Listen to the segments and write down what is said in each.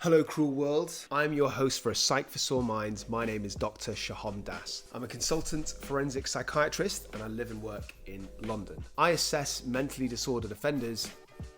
Hello cruel world, I'm your host for A Psych for Sore Minds. My name is Dr. Sohom. I'm a consultant forensic psychiatrist and I live and work in London. I assess mentally disordered offenders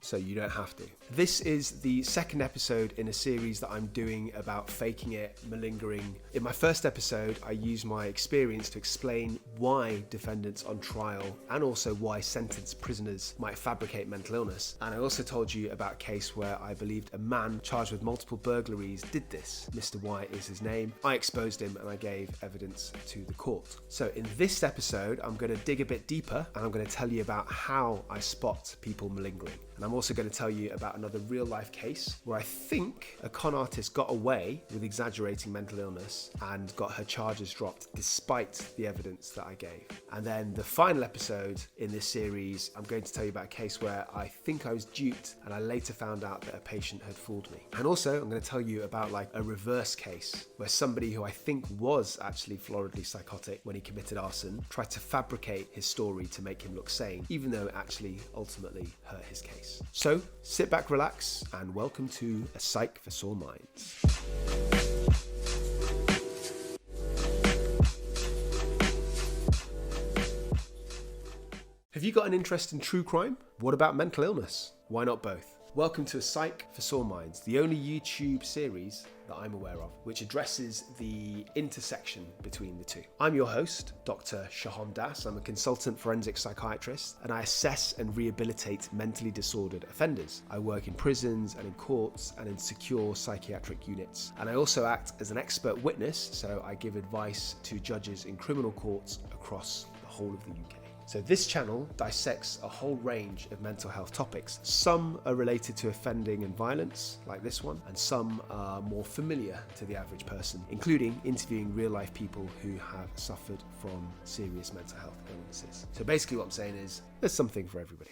so you don't have to. This is the second episode in a series that I'm doing about faking it, malingering. In my first episode, I used my experience to explain why defendants on trial and also why sentenced prisoners might fabricate mental illness. And I also told you about a case where I believed a man charged with multiple burglaries did this. Mr. Y is his name. I exposed him and I gave evidence to the court. So in this episode, I'm going to dig a bit deeper and I'm going to tell you about how I spot people malingering. And I'm also going to tell you about another real life case where I think a con artist got away with exaggerating mental illness and got her charges dropped despite the evidence that I gave. And then the final episode in this series, I'm going to tell you about a case where I think I was duped and I later found out that a patient had fooled me. And also I'm going to tell you about like a reverse case where somebody who I think was actually floridly psychotic when he committed arson tried to fabricate his story to make him look sane, even though it actually ultimately hurt his case. So sit back, relax, and welcome to A Psych for Sore Minds. Have you got an interest in true crime? What about mental illness? Why not both? Welcome to A Psych for Sore Minds, the only YouTube series that I'm aware of, which addresses the intersection between the two. I'm your host, Dr. Sohom. I'm a consultant forensic psychiatrist, and I assess and rehabilitate mentally disordered offenders. I work in prisons and in courts and in secure psychiatric units. And I also act as an expert witness, so I give advice to judges in criminal courts across the whole of the UK. So this channel dissects a whole range of mental health topics. Some are related to offending and violence, like this one, and some are more familiar to the average person, including interviewing real life people who have suffered from serious mental health illnesses. So basically what I'm saying is, there's something for everybody.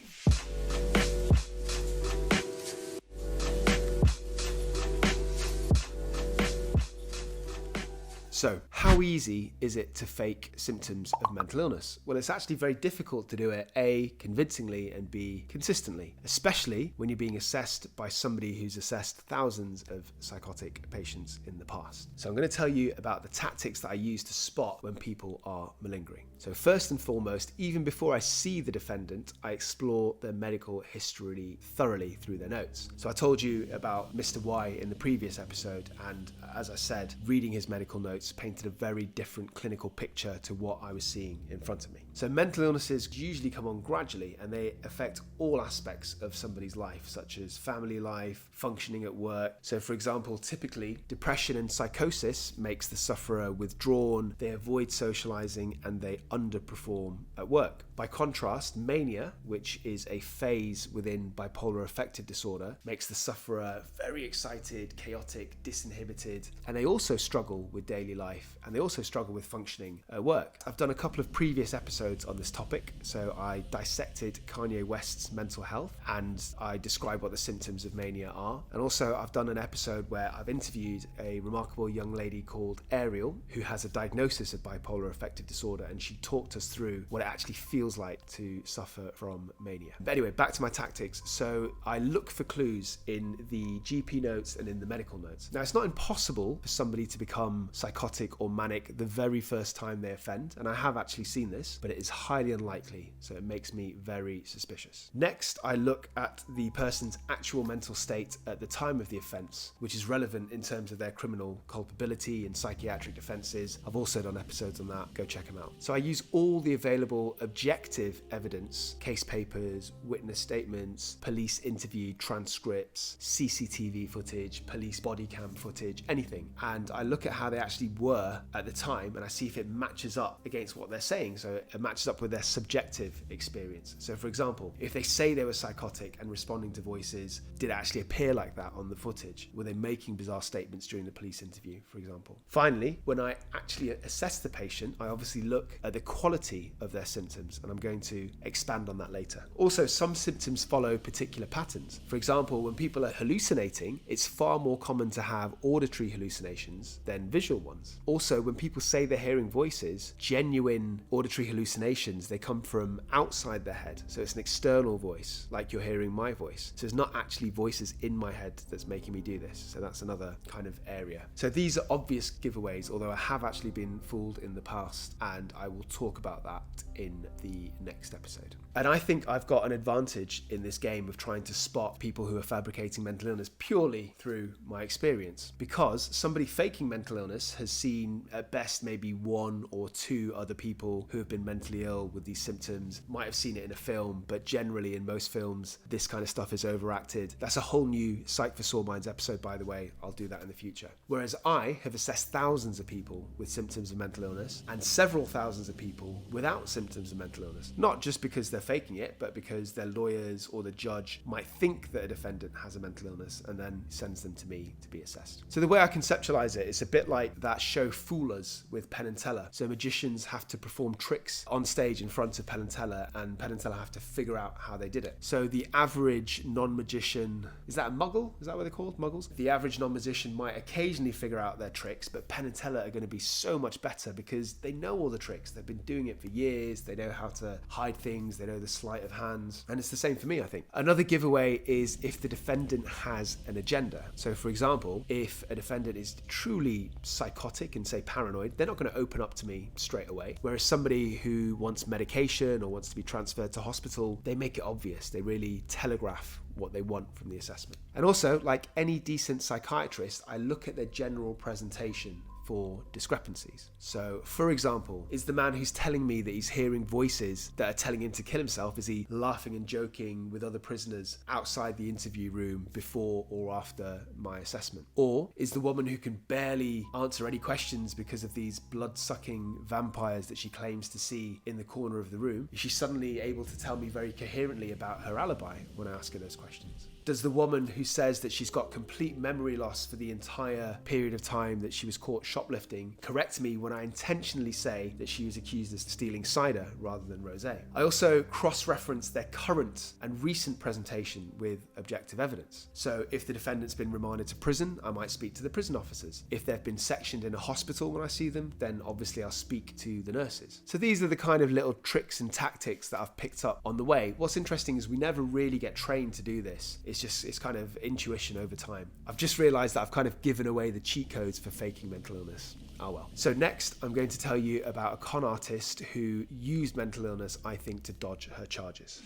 So, how easy is it to fake symptoms of mental illness? Well, it's actually very difficult to do it, A, convincingly, and B, consistently, especially when you're being assessed by somebody who's assessed thousands of psychotic patients in the past. So I'm going to tell you about the tactics that I use to spot when people are malingering. So first and foremost, even before I see the defendant, I explore their medical history thoroughly through their notes. So I told you about Mr. Y in the previous episode, and as I said, reading his medical notes painted a very different clinical picture to what I was seeing in front of me. So mental illnesses usually come on gradually and they affect all aspects of somebody's life, such as family life, functioning at work. So for example, typically depression and psychosis makes the sufferer withdrawn, they avoid socializing and they underperform at work. By contrast, mania, which is a phase within bipolar affective disorder, makes the sufferer very excited, chaotic, disinhibited, and they also struggle with daily life and they also struggle with functioning at work. I've done a couple of previous episodes on this topic, so I dissected Kanye West's mental health and I describe what the symptoms of mania are. And also I've done an episode where I've interviewed a remarkable young lady called Ariel who has a diagnosis of bipolar affective disorder, and she talked us through what it actually feels like to suffer from mania. But anyway, back to my tactics. So I look for clues in the GP notes and in the medical notes. Now, it's not impossible for somebody to become psychotic or manic the very first time they offend, and I have actually seen this, but it is highly unlikely, so it makes me very suspicious. Next, I look at the person's actual mental state at the time of the offence, which is relevant in terms of their criminal culpability and psychiatric defences. I've also done episodes on that, go check them out. So I use all the available objective evidence, case papers, witness statements, police interview transcripts, CCTV footage, police body cam footage, anything, and I look at how they actually were at the time and I see if it matches up against what they're saying, so it matches up with their subjective experience. So for example, if they say they were psychotic and responding to voices, did it actually appear like that on the footage? Were they making bizarre statements during the police interview, for example? Finally, when I actually assess the patient, I obviously look at the quality of their symptoms, and I'm going to expand on that later. Also, some symptoms follow particular patterns. For example, when people are hallucinating, it's far more common to have auditory hallucinations than visual ones. experience. Also, when people say they're hearing voices, genuine auditory hallucinations, they come from outside their head. So it's an external voice, like you're hearing my voice. So it's not actually voices in my head that's making me do this. So that's another kind of area. So these are obvious giveaways, although I have actually been fooled in the past, and I will talk about that in the next episode. And I think I've got an advantage in this game of trying to spot people who are fabricating mental illness purely through my experience, because somebody faking mental illness has seen at best maybe one or two other people who have been mentally ill with these symptoms, might have seen it in a film, but generally in most films this kind of stuff is overacted. That's a whole new Psych for Sore Minds episode, by the way. I'll do that in the future. Whereas I have assessed thousands of people with symptoms of mental illness and several thousands of people without symptoms of mental illness, not just because they're faking it, but because their lawyers or the judge might think that a defendant has a mental illness and then sends them to me to be assessed. So the way I conceptualize it, it's a bit like that show Fool Us with Penn and Teller. So magicians have to perform tricks on stage in front of Penn and Teller have to figure out how they did it. So the average non-magician, is that a muggle? Is that what they're called? Muggles? The average non-magician might occasionally figure out their tricks, but Penn and Teller are going to be so much better because they know all the tricks. They've been doing it for years. They know how to hide things. They know the sleight of hands. And it's the same for me, I think. Another giveaway is if the defendant has an agenda. So for example, if a defendant is truly psychotic and say paranoid, they're not going to open up to me straight away. Whereas somebody who wants medication or wants to be transferred to hospital, they make it obvious. They really telegraph what they want from the assessment. And also, like any decent psychiatrist, I look at their general presentation for discrepancies. So, for example, is the man who's telling me that he's hearing voices that are telling him to kill himself, is he laughing and joking with other prisoners outside the interview room before or after my assessment? Or is the woman who can barely answer any questions because of these blood-sucking vampires that she claims to see in the corner of the room, is she suddenly able to tell me very coherently about her alibi when I ask her those questions? Does the woman who says that she's got complete memory loss for the entire period of time that she was caught shoplifting correct me when I intentionally say that she was accused of stealing cider rather than rosé? I also cross-reference their current and recent presentation with objective evidence. So if the defendant's been remanded to prison, I might speak to the prison officers. If they've been sectioned in a hospital when I see them, then obviously I'll speak to the nurses. So these are the kind of little tricks and tactics that I've picked up on the way. What's interesting is we never really get trained to do this. It's kind of intuition over time. I've just realized that I've kind of given away the cheat codes for faking mental illness. Oh well. So next, I'm going to tell you about a con artist who used mental illness, I think, to dodge her charges.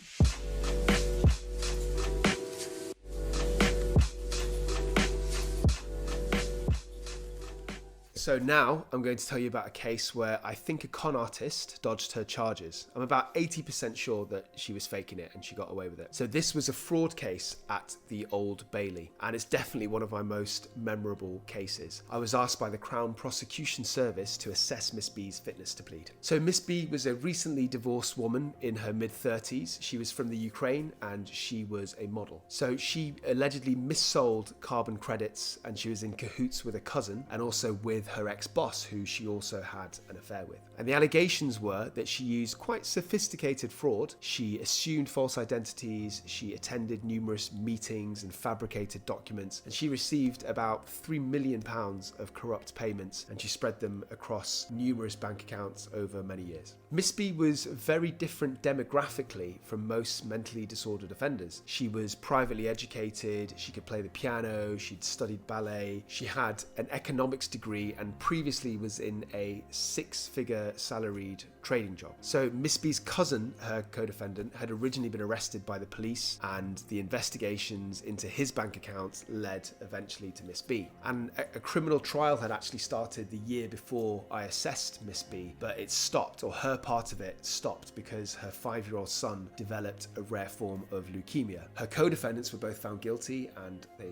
So now I'm going to tell you about a case where I think a con artist dodged her charges. I'm about 80% sure that she was faking it and she got away with it. So this was a fraud case at the Old Bailey, and it's definitely one of my most memorable cases. I was asked by the Crown Prosecution Service to assess Miss B's fitness to plead. So Miss B was a recently divorced woman in her mid-30s. She was from the Ukraine and she was a model. So she allegedly missold carbon credits, and she was in cahoots with a cousin and also with her ex-boss, who she also had an affair with. And the allegations were that she used quite sophisticated fraud. She assumed false identities, she attended numerous meetings and fabricated documents, and she received about £3 million of corrupt payments, and she spread them across numerous bank accounts over many years. Miss B was very different demographically from most mentally disordered offenders. She was privately educated, she could play the piano, she'd studied ballet, she had an economics degree and previously was in a six-figure salaried trading job. So Miss B's cousin, her co-defendant, had originally been arrested by the police, and the investigations into his bank accounts led eventually to Miss B. And a criminal trial had actually started the year before I assessed Miss B, but it stopped, or her part of it stopped, because her 5-year-old son developed a rare form of leukemia. Her co-defendants were both found guilty and they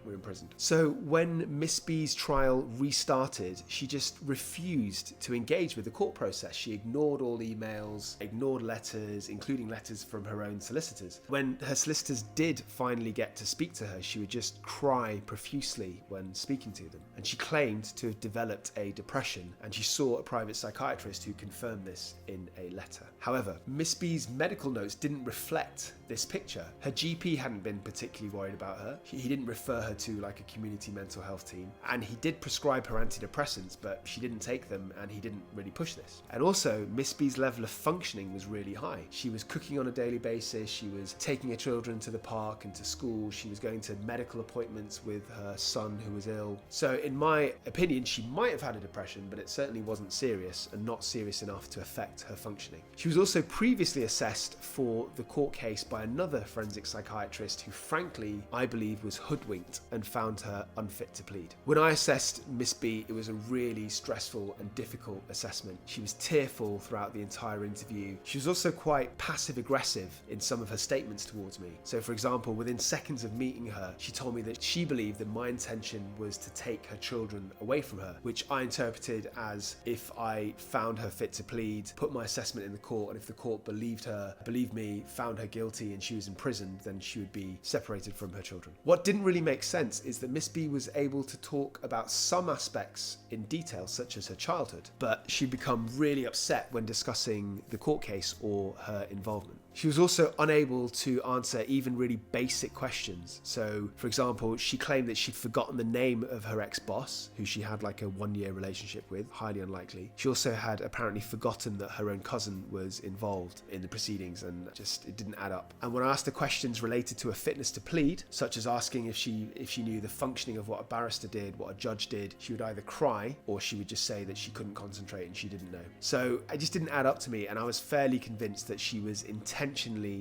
were imprisoned. So when Miss B's trial restarted, she just refused to engage with the court process. She ignored all emails, ignored letters, including letters from her own solicitors. When her solicitors did finally get to speak to her, she would just cry profusely when speaking to them. And she claimed to have developed a depression, and she saw a private psychiatrist who confirmed this in a letter. However, Miss B's medical notes didn't reflect this picture. Her GP hadn't been particularly worried about her. He didn't refer her to like a community mental health team, and he did prescribe her antidepressants, but she didn't take them and he didn't really push this. And also, Miss B's level of functioning was really high. She was cooking on a daily basis, she was taking her children to the park and to school, she was going to medical appointments with her son who was ill. So in my opinion, she might have had a depression, but it certainly wasn't serious and not serious enough to affect her functioning. She was also previously assessed for the court case by another forensic psychiatrist who, frankly, I believe was hoodwinked and found her unfit to plead. When I assessed Miss B, it was a really stressful and difficult assessment. She was tearful throughout the entire interview. She was also quite passive-aggressive in some of her statements towards me. So for example, within seconds of meeting her, she told me that she believed that my intention was to take her children away from her, which I interpreted as if I found her fit to plead, put my assessment in the court, and if the court believed me, found her guilty and she was imprisoned, then she would be separated from her children. What didn't really make sense is that Miss B was able to talk about some aspects in detail, such as her childhood, but she'd become really upset when discussing the court case or her involvement. She was also unable to answer even really basic questions. So, for example, she claimed that she'd forgotten the name of her ex-boss, who she had like a 1-year relationship with, highly unlikely. She also had apparently forgotten that her own cousin was involved in the proceedings, and it didn't add up. And when I asked her questions related to her fitness to plead, such as asking if she knew the functioning of what a barrister did, what a judge did, she would either cry or she would just say that she couldn't concentrate and she didn't know. So it just didn't add up to me, and I was fairly convinced that she was intentionally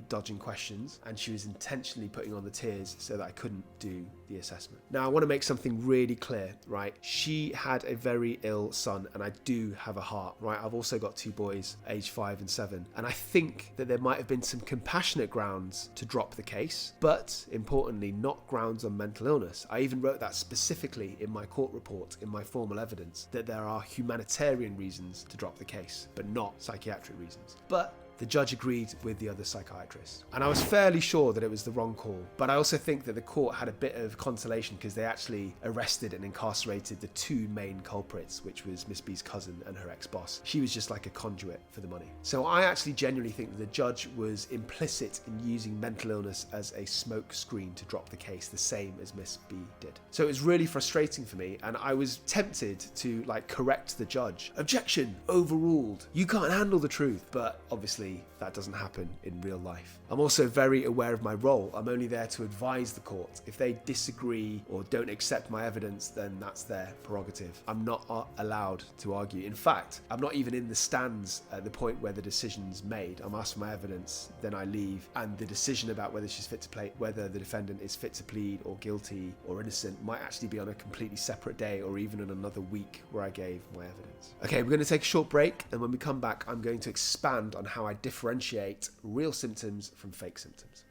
dodging questions and she was intentionally putting on the tears so that I couldn't do the assessment. Now, I want to make something really clear, right? She had a very ill son, and I do have a heart, right? I've also got 2 boys, aged 5 and 7, and I think that there might have been some compassionate grounds to drop the case, but importantly, not grounds on mental illness. I even wrote that specifically in my court report, in my formal evidence, that there are humanitarian reasons to drop the case, but not psychiatric reasons. But the judge agreed with the other psychiatrist. And I was fairly sure that it was the wrong call, but I also think that the court had a bit of consolation because they actually arrested and incarcerated the 2 main culprits, which was Miss B's cousin and her ex-boss. She was just like a conduit for the money. So I actually genuinely think that the judge was implicit in using mental illness as a smoke screen to drop the case, the same as Miss B did. So it was really frustrating for me, and I was tempted to correct the judge. Objection, overruled. You can't handle the truth, but obviously that doesn't happen in real life. I'm also very aware of my role. I'm only there to advise the court. If they disagree or don't accept my evidence, then that's their prerogative. I'm not allowed to argue. In fact, I'm not even in the stands at the point where the decision's made. I'm asked for my evidence, then I leave, and the decision about whether she's fit to plead, whether the defendant is fit to plead or guilty or innocent, might actually be on a completely separate day or even in another week where I gave my evidence. Okay, we're going to take a short break, and when we come back, I'm going to expand on how I differentiate real symptoms from fake symptoms.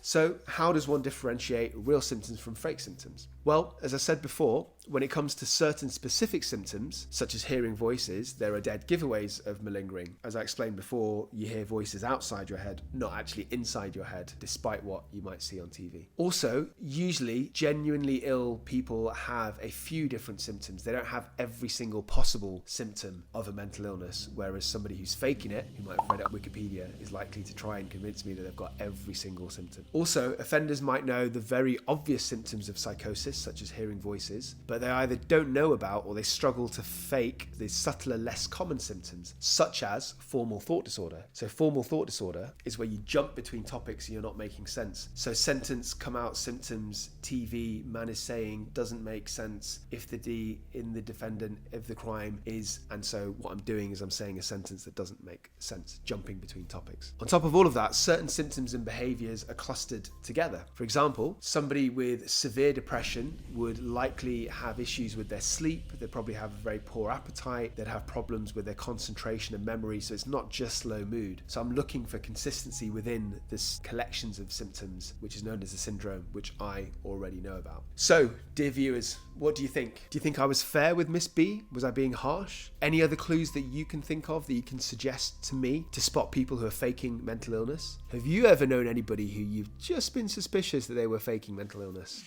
So, how does one differentiate real symptoms from fake symptoms? Well, as I said before, when it comes to certain specific symptoms, such as hearing voices, there are dead giveaways of malingering. As I explained before, you hear voices outside your head, not actually inside your head, despite what you might see on TV. Also, usually, genuinely ill people have a few different symptoms. They don't have every single possible symptom of a mental illness, whereas somebody who's faking it, who might have read up Wikipedia, is likely to try and convince me that they've got every single symptom. Also, offenders might know the very obvious symptoms of psychosis, such as hearing voices, but they either don't know about or they struggle to fake the subtler, less common symptoms, such as formal thought disorder. So formal thought disorder is where you jump between topics and you're not making sense. So sentence, come out, symptoms, TV, man is saying, doesn't make sense if the D in the defendant of the crime is, and so what I'm doing is I'm saying a sentence that doesn't make sense, jumping between topics. On top of all of that, certain symptoms and behaviours are clustered together. For example, somebody with severe depression would likely have issues with their sleep, they'd probably have a very poor appetite, they'd have problems with their concentration and memory, so it's not just low mood. So I'm looking for consistency within this collections of symptoms, which is known as a syndrome, which I already know about. So, dear viewers, what do you think? Do you think I was fair with Miss B? Was I being harsh? Any other clues that you can think of that you can suggest to me to spot people who are faking mental illness? Have you ever known anybody who you've just been suspicious that they were faking mental illness?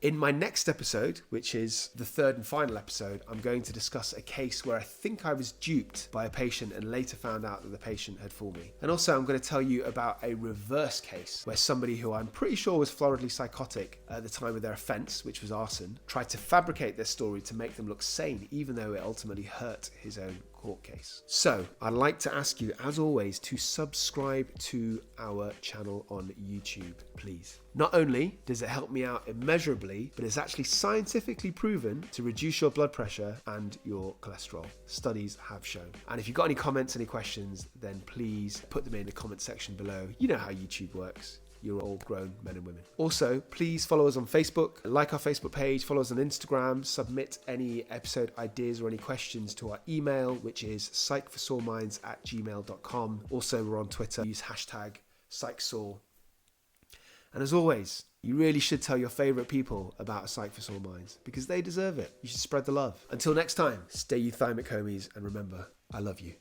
In my next episode, which is the third and final episode, I'm going to discuss a case where I think I was duped by a patient and later found out that the patient had fooled me. And also I'm going to tell you about a reverse case where somebody who I'm pretty sure was floridly psychotic at the time of their offence, which was arson, tried to fabricate their story to make them look sane, even though it ultimately hurt his own court case. So I'd like to ask you, as always, to subscribe to our channel on YouTube, please. Not only does it help me out immeasurably, but it's actually scientifically proven to reduce your blood pressure and your cholesterol. Studies have shown. And if you've got any comments, any questions, then please put them in the comment section below. You know how YouTube works. You're all grown men and women. Also, please follow us on Facebook, like our Facebook page, follow us on Instagram, submit any episode ideas or any questions to our email, which is psychforsoreminds@gmail.com. Also, we're on Twitter. Use hashtag PsychSore. And as always, you really should tell your favourite people about A Psych for Sore Minds because they deserve it. You should spread the love. Until next time, stay euthymic, homies, and remember, I love you.